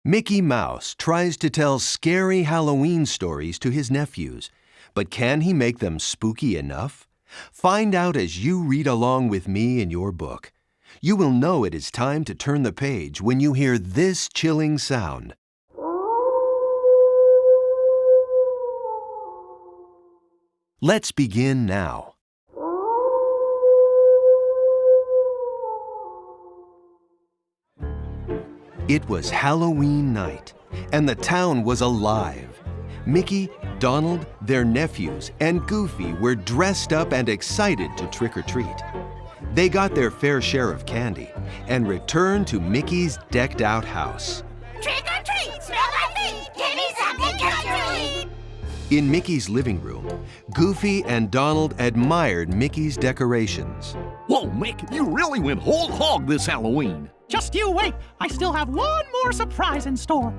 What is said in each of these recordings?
Mickey Mouse tries to tell scary Halloween stories to his nephews, but can he make them spooky enough? Find out as you read along with me in your book. You will know it is time to turn the page when you hear this chilling sound. Let's begin now. It was Halloween night, and the town was alive. Mickey, Donald, their nephews, and Goofy were dressed up and excited to trick-or-treat. They got their fair share of candy and returned to Mickey's decked-out house. Trick-or-treat! Smell my feet! Give me something to eat! In Mickey's living room, Goofy and Donald admired Mickey's decorations. Whoa, Mick, you really went whole hog this Halloween. Just you wait. I still have one more surprise in store.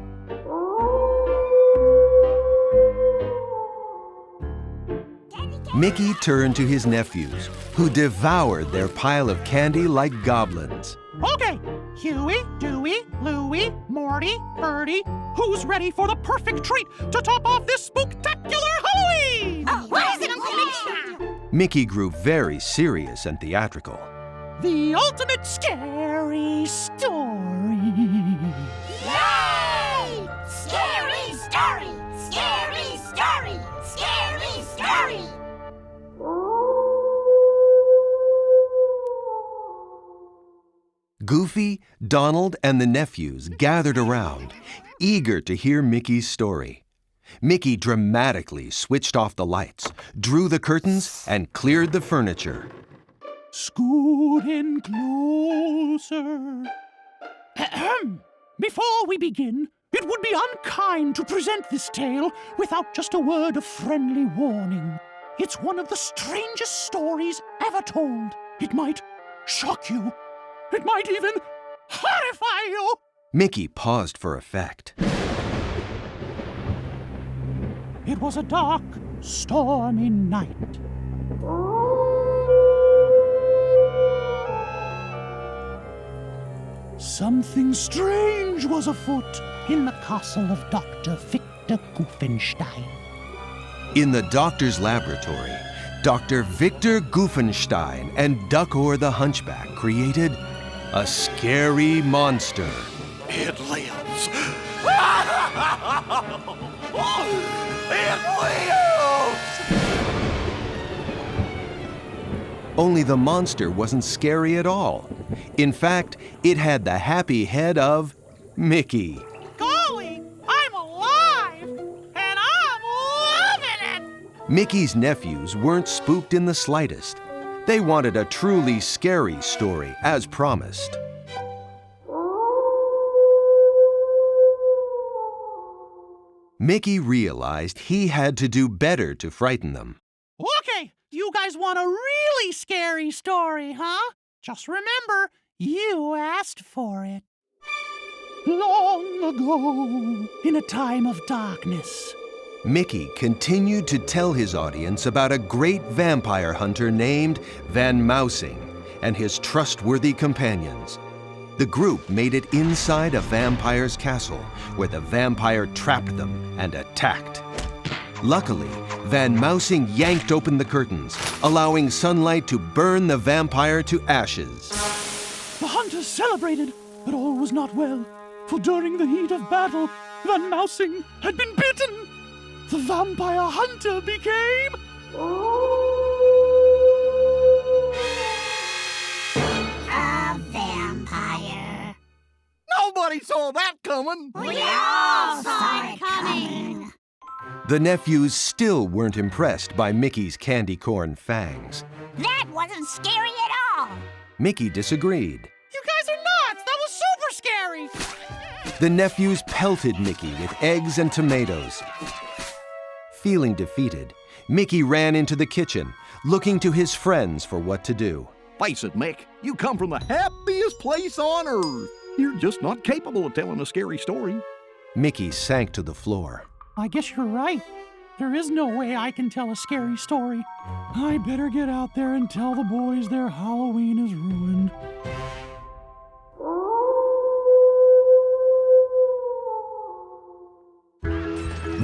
Mickey turned to his nephews, who devoured their pile of candy like goblins. Okay, Huey, Dewey, Louie, Morty, Birdie, who's ready for the perfect treat to top off this spooktacular Halloween? Oh, what is it, Uncle Mickey? Mickey grew very serious and theatrical. The ultimate scary story. Yay! Scary story! Scary story! Scary story! Goofy, Donald, and the nephews gathered around, eager to hear Mickey's story. Mickey dramatically switched off the lights, drew the curtains, and cleared the furniture. Scoot in closer. Ahem. Before we begin, it would be unkind to present this tale without just a word of friendly warning. It's one of the strangest stories ever told. It might shock you. It might even horrify you. Mickey paused for effect. It was a dark, stormy night. Something strange was afoot in the castle of Dr. Victor Goofenstein. In the doctor's laboratory, Dr. Victor Goofenstein and Duckor the Hunchback created a scary monster. It lives. It lives! Only the monster wasn't scary at all. In fact, it had the happy head of Mickey. Golly, I'm alive! And I'm loving it! Mickey's nephews weren't spooked in the slightest. They wanted a truly scary story, as promised. Mickey realized he had to do better to frighten them. Okay, you guys want a really scary story, huh? Just remember, you asked for it. Long ago, in a time of darkness, Mickey continued to tell his audience about a great vampire hunter named Van Mousing and his trustworthy companions. The group made it inside a vampire's castle, where the vampire trapped them and attacked. Luckily, Van Mousing yanked open the curtains, allowing sunlight to burn the vampire to ashes. the hunters celebrated, but all was not well, for during the heat of battle, Van Mousing had been bitten. The vampire hunter became... A vampire. Nobody saw that coming. We all saw it coming. The nephews still weren't impressed by Mickey's candy corn fangs. That wasn't scary at all. Mickey disagreed. You guys are nuts! That was super scary! The nephews pelted Mickey with eggs and tomatoes. Feeling defeated, Mickey ran into the kitchen, looking to his friends for what to do. Face it, Mick, you come from the happiest place on earth. You're just not capable of telling a scary story. Mickey sank to the floor. I guess you're right. There is no way I can tell a scary story. I better get out there and tell the boys their Halloween is ruined.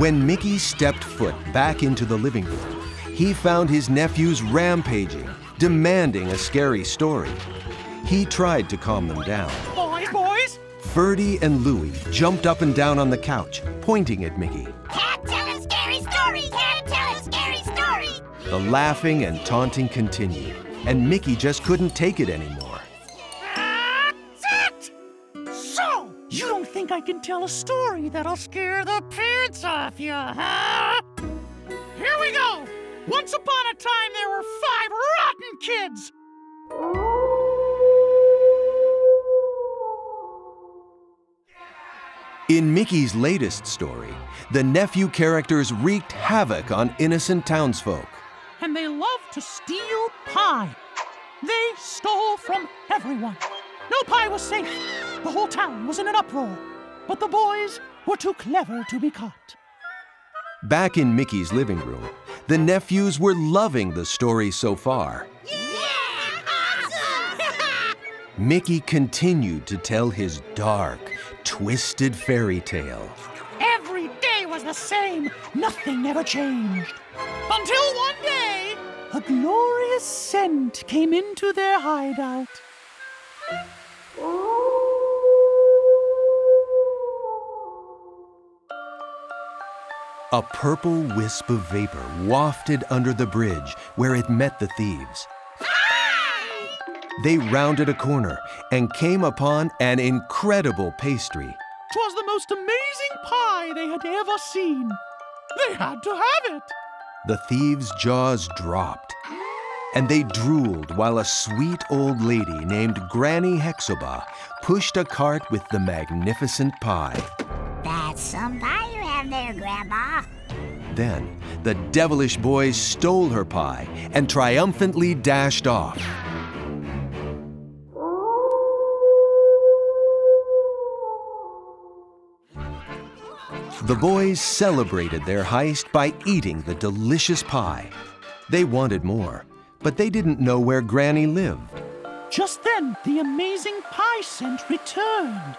When Mickey stepped foot back into the living room, he found his nephews rampaging, demanding a scary story. He tried to calm them down. Boys! Ferdy and Louie jumped up and down on the couch, pointing at Mickey. Can't tell a scary story! Can't tell a scary story! The laughing and taunting continued, and Mickey just couldn't take it anymore. Sit! So, you don't think I can tell a story that'll scare the pants off you, huh? Here we go! Once upon a time, there were 5 rotten kids. In Mickey's latest story, the nephew characters wreaked havoc on innocent townsfolk. And they loved to steal pie. They stole from everyone. No pie was safe. The whole town was in an uproar. But the boys were too clever to be caught. Back in Mickey's living room, the nephews were loving the story so far. Mickey continued to tell his dark, twisted fairy tale. Every day was the same. Nothing ever changed. Until one day, a glorious scent came into their hideout. A purple wisp of vapor wafted under the bridge where it met the thieves. They rounded a corner and came upon an incredible pastry. 'Twas the most amazing pie they had ever seen. They had to have it. The thieves' jaws dropped, and they drooled while a sweet old lady named Granny Hexoba pushed a cart with the magnificent pie. That's some pie you have there, Grandma. Then the devilish boys stole her pie and triumphantly dashed off. The boys celebrated their heist by eating the delicious pie. They wanted more, but they didn't know where Granny lived. Just then, the amazing pie scent returned.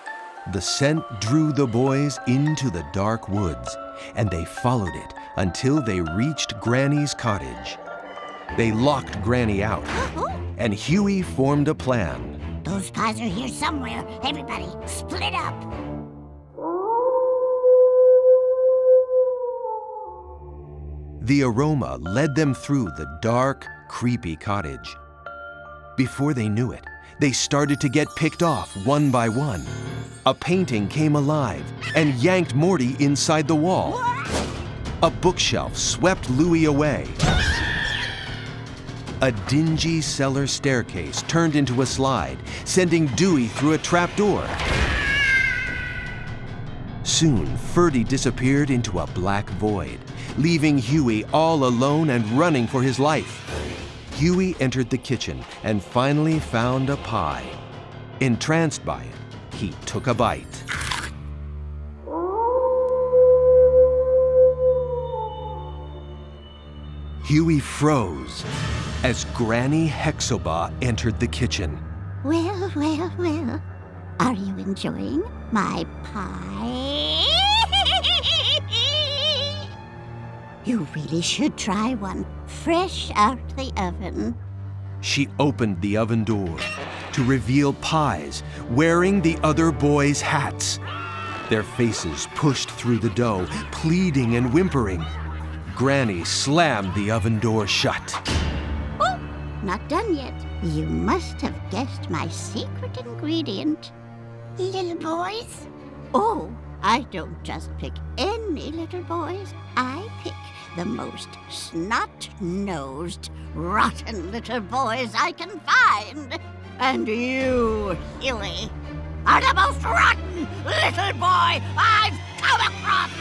The scent drew the boys into the dark woods, and they followed it until they reached Granny's cottage. They locked Granny out, and Huey formed a plan. Those pies are here somewhere. Everybody, split up. The aroma led them through the dark, creepy cottage. Before they knew it, they started to get picked off one by one. A painting came alive and yanked Morty inside the wall. A bookshelf swept Louie away. A dingy cellar staircase turned into a slide, sending Dewey through a trapdoor. Soon, Ferdy disappeared into a black void, leaving Huey all alone and running for his life. Huey entered the kitchen and finally found a pie. Entranced by it, he took a bite. Huey froze as Granny Hexoba entered the kitchen. Well, well, well. Are you enjoying my pie? You really should try one, fresh out the oven. She opened the oven door to reveal pies wearing the other boys' hats. Their faces pushed through the dough, pleading and whimpering. Granny slammed the oven door shut. Oh, not done yet. You must have guessed my secret ingredient. Little boys? Oh, I don't just pick any little boys. I pick the most snot-nosed, rotten little boys I can find. And you, Huey, are the most rotten little boy I've come across.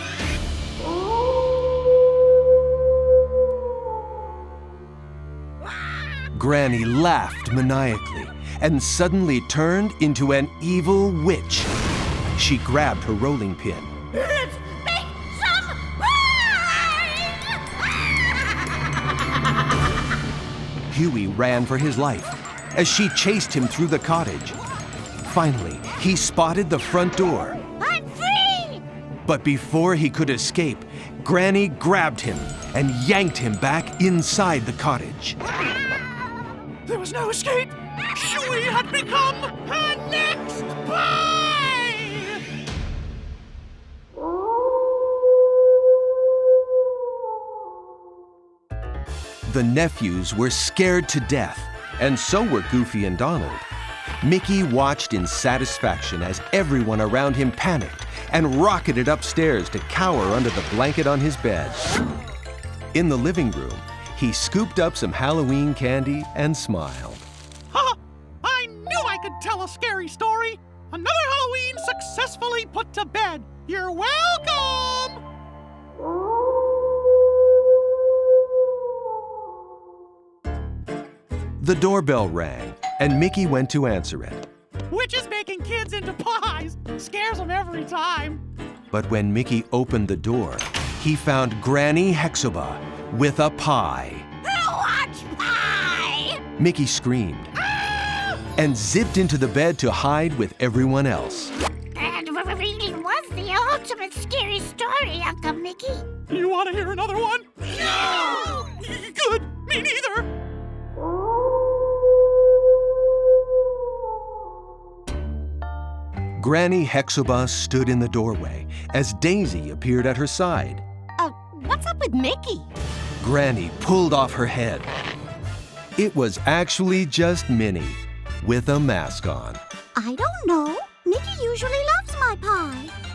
Granny laughed maniacally and suddenly turned into an evil witch. She grabbed her rolling pin. Let's make some pie! Huey ran for his life as she chased him through the cottage. Finally, he spotted the front door. I'm free! But before he could escape, Granny grabbed him and yanked him back inside the cottage. There was no escape. We had become her next prey! The nephews were scared to death, and so were Goofy and Donald. Mickey watched in satisfaction as everyone around him panicked and rocketed upstairs to cower under the blanket on his bed. In the living room, he scooped up some Halloween candy and smiled. Ha! I knew I could tell a scary story! Another Halloween successfully put to bed! You're welcome! The doorbell rang, and Mickey went to answer it. Witches making kids into pies! Scares them every time! But when Mickey opened the door, he found Granny Hexuba with a pie. What pie? Mickey screamed and zipped into the bed to hide with everyone else. That really was the ultimate scary story, Uncle Mickey. You want to hear another one? No! Good! Me neither! Granny Hexuba stood in the doorway as Daisy appeared at her side. What's up with Mickey? Granny pulled off her head. It was actually just Minnie, with a mask on. I don't know. Mickey usually loves my pie.